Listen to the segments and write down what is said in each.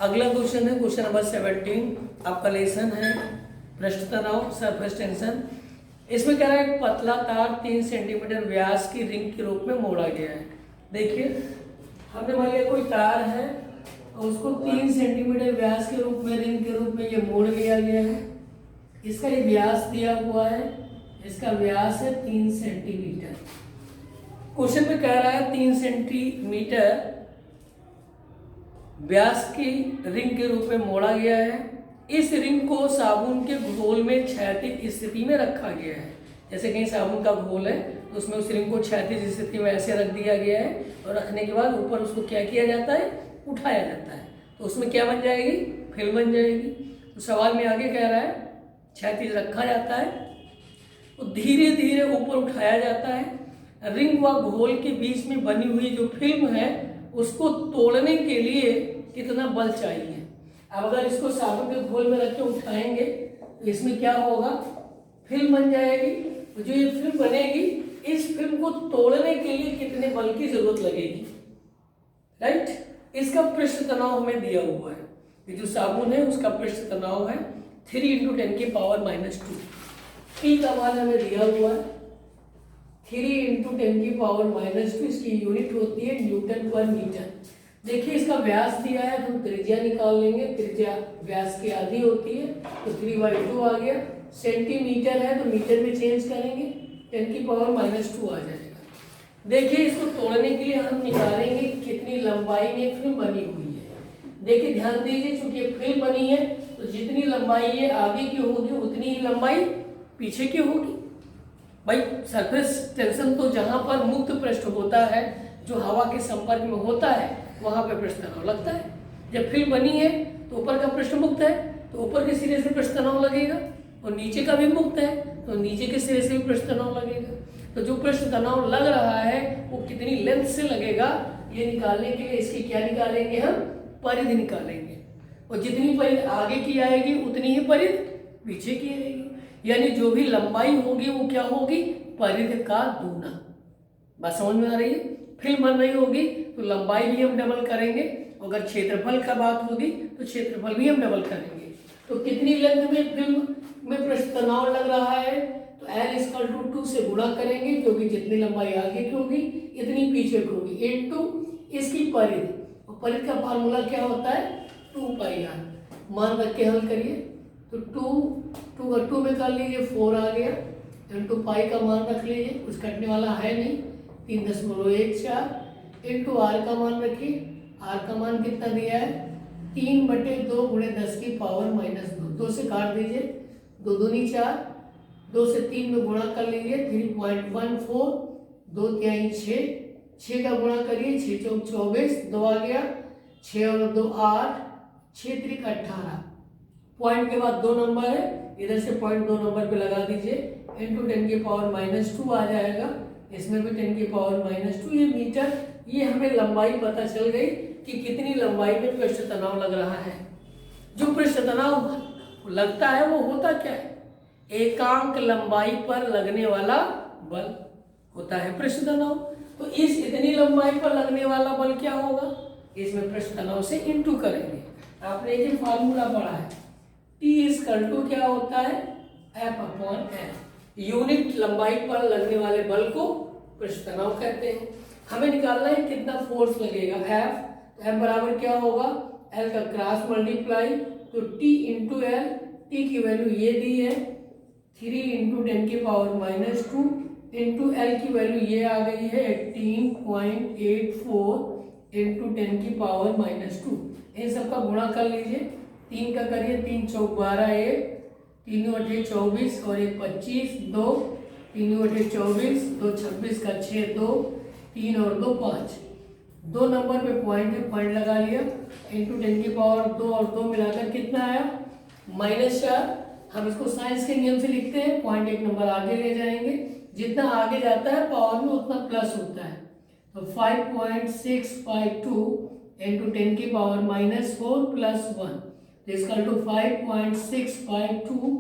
अगला क्वेश्चन है question number 17। आपका लेसन है पृष्ठ तनाव सरफेस टेंशन। इसमें कह रहा है एक पतला तार 3 सेंटीमीटर व्यास की रिंग के रूप में मोड़ा गया है। देखिए हमने मान लिया कोई तार है और उसको 3 सेंटीमीटर व्यास के रूप में रिंग के रूप में ये मोड़ लिया गया है। इसका ये व्यास दिया हुआ है, इसका व्यास है 3 सेंटीमीटर। क्वेश्चन में कह रहा है 3 सेंटीमीटर व्यास की रिंग के रूप में मोड़ा गया है। इस रिंग को साबुन के घोल में क्षैतिज स्थिति में रखा गया है। जैसे कहीं साबुन का घोल है तो उसमें उस रिंग को क्षैतिज स्थिति में ऐसे रख दिया गया है और रखने के बाद ऊपर उसको क्या किया जाता है, उठाया जाता है। तो उसमें क्या बन जाएगी, फिल्म बन जाएगी। तो सवाल में आगे कह रहा है क्षैतिज रखा जाता है तो धीरे धीरे ऊपर उठाया जाता है। रिंग व घोल के बीच में बनी हुई जो फिल्म है उसको तोड़ने के लिए कितना बल चाहिए। अब अगर इसको साबुन के घोल में रख के उठाएंगे तो इसमें क्या होगा, फिल्म बन जाएगी। तो जो ये फिल्म बनेगी इस फिल्म को तोड़ने के लिए कितने बल की जरूरत लगेगी, राइट। इसका पृष्ठ तनाव हमें दिया हुआ है। ये जो साबुन है उसका पृष्ठ तनाव है 3 × 10⁻²। P का मान हमें दिया हुआ है 3 × 10⁻²। इसकी यूनिट होती है न्यूटन पर मीटर। देखिए इसका व्यास दिया है तो हम त्रिज्या निकाल लेंगे। त्रिज्या व्यास की आधी होती है तो 3/2 आ गया। सेंटीमीटर है तो मीटर में चेंज करेंगे 10⁻² आ जाएगा। देखिए इसको तोड़ने के लिए हम निकालेंगे कितनी लंबाई में फिल्म बनी हुई है। देखिए ध्यान दीजिए चूंकि फिल्म बनी है तो जितनी लंबाई ये आगे की होगी उतनी ही लंबाई पीछे की होगी। भाई सरफेस टेंशन तो जहां पर मुक्त पृष्ठ होता है, जो हवा के संपर्क में होता है, वहां पर पृष्ठ तनाव लगता है। जब फिल्म बनी है तो ऊपर का पृष्ठ मुक्त है तो ऊपर के सिरे से पृष्ठ तनाव लगेगा और नीचे का भी मुक्त है तो नीचे के सिरे से भी पृष्ठ तनाव लगेगा। तो जो पृष्ठ तनाव लग रहा है वो कितनी लेंथ से लगेगा ये निकालने के लिए इसकी क्या निकालेंगे, हम परिधि निकालेंगे। और जितनी परिधि आगे की आएगी उतनी ही परिधि पीछे की आएगी। यानी जो भी लंबाई होगी वो क्या होगी, परिधि का दूना। बात समझ में आ रही है। फिल्म बन रही होगी तो लंबाई भी हम डबल करेंगे, अगर क्षेत्रफल का बात होगी तो क्षेत्रफल भी हम डबल करेंगे। तो कितनी लेंथ में फिल्म में पृष्ठ तनाव लग रहा है तो L 2 से गुणा करेंगे क्योंकि जितनी लंबाई आगे की होगी इतनी पीछे की होगी इनटू इसकी परिधि। और परिधि का फार्मूला क्या होता है 2πr। मान रख के हल करिए तो 2 में कर लीजिए 4 आ गया। इंटू पाई का मान रख लीजिए, कुछ कटने वाला है नहीं, 3.14 इंटू आर का मान रखिए। आर का मान कितना दिया है 3/2 × 10⁻²। 2 से काट दीजिए, 2 दूनी 4, 2 से 3 में गुणा कर लीजिए 3.14, 2 तिहाई 6 का गुणा करिए 6 चौक 24, 2 आ गया, 6 और 2 8, 6 त्रिक 18। पॉइंट के बाद 2 नंबर है, इधर से पॉइंट 2 नंबर पे लगा दीजिए। इंटू 10⁻² आ जाएगा, इसमें भी 10⁻²। ये मीटर, ये हमें लंबाई पता चल गई कि कितनी लंबाई में पृष्ठ तनाव लग रहा है। जो पृष्ठ तनाव लगता है वो होता क्या है, एकांक लंबाई पर लगने वाला बल होता है पृष्ठ तनाव। तो इस इतनी लंबाई पर लगने वाला बल क्या होगा, इसमें पृष्ठ तनाव से इंटू करेंगे। आपने एक फार्मूला पढ़ा है T क्या होता है F/N। यूनिट लंबाई पर लगने वाले बल को पृष्ठ तनाव कहते हैं। हमें निकालना है कितना फोर्स लगेगा F बराबर क्या होगा, L का क्रॉस मल्टीप्लाई तो T × L। T की वैल्यू ये दी है 3 × 10⁻² इंटू L की वैल्यू ये आ गई है 18.84 × 10⁻²। इन सबका गुणा कर लीजिए, 3 का करिए 3 चौक 12, 1 3 × 24 और 1 25, 2 3 × 24, 2 26 का 6, 2 3 और 2 5। 2 नंबर पे पॉइंट है, पॉइंट लगा लिया इंटू 10⁻² और 2 मिलाकर कितना आया -4। हम इसको साइंस के नियम से लिखते हैं, पॉइंट 1 नंबर आगे ले जाएंगे, जितना आगे जाता है पावर में उतना प्लस होता है। तो 5.652 इंटू 10⁻⁻4 प्लस 1 = 5.652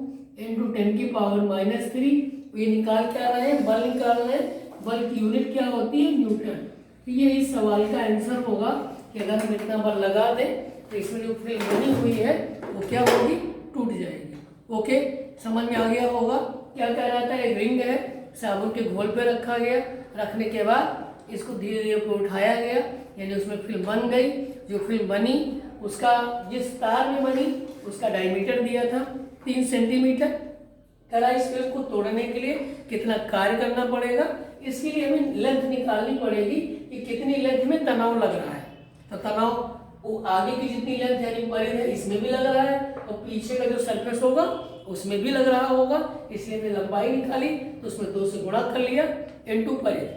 इंटू 10⁻⁻3। ये निकाल क्या रहे हैं, बल निकाल रहे हैं। बल की यूनिट क्या होती है, न्यूटन। तो ये इस सवाल का आंसर होगा कि अगर हम इतना बल लगा दें तो इसमें जो फिल्म बनी हुई है वो क्या होगी, टूट जाएगी। ओके, समझ में आ गया होगा। क्या कह रहा था, एक रिंग है, साबुन के घोल पे रखा गया, रखने के बाद इसको धीरे धीरे उठाया गया, यानी उसमें फिल्म बन गई। जो फिल्म बनी उसका जिस तार में बनी उसका डायमीटर दिया था 3 सेंटीमीटर। करा इस फिल्म को तोड़ने के लिए कितना कार्य करना पड़ेगा, इसके लिए हमें लेंथ निकालनी पड़ेगी कि कितनी लेंथ में तनाव लग रहा है। तो तनाव वो आगे की जितनी लेंथ यानी परिध है इसमें भी लग रहा है, और पीछे का जो सरफेस होगा उसमें भी लग रहा होगा, इसलिए हमने लंबाई निकाली तो उसमें 2 से गुणा कर लिया, इनटू परिध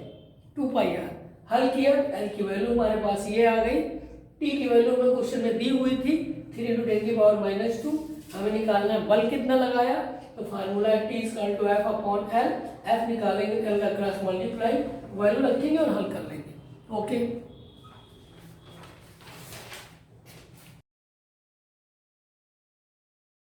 2 पाई आर। हल किया, एल की वैल्यू हमारे पास ये आ गई, टी की वैल्यू हमें क्वेश्चन में दी हुई थी 3 × 10⁻²। हमें निकालना है बल कितना लगाया, तो फार्मूला है T = F/L। एफ निकालेंगे, एल का क्रॉस मल्टीप्लाई, वैल्यू रखेंगे और हल कर लेंगे। ओके।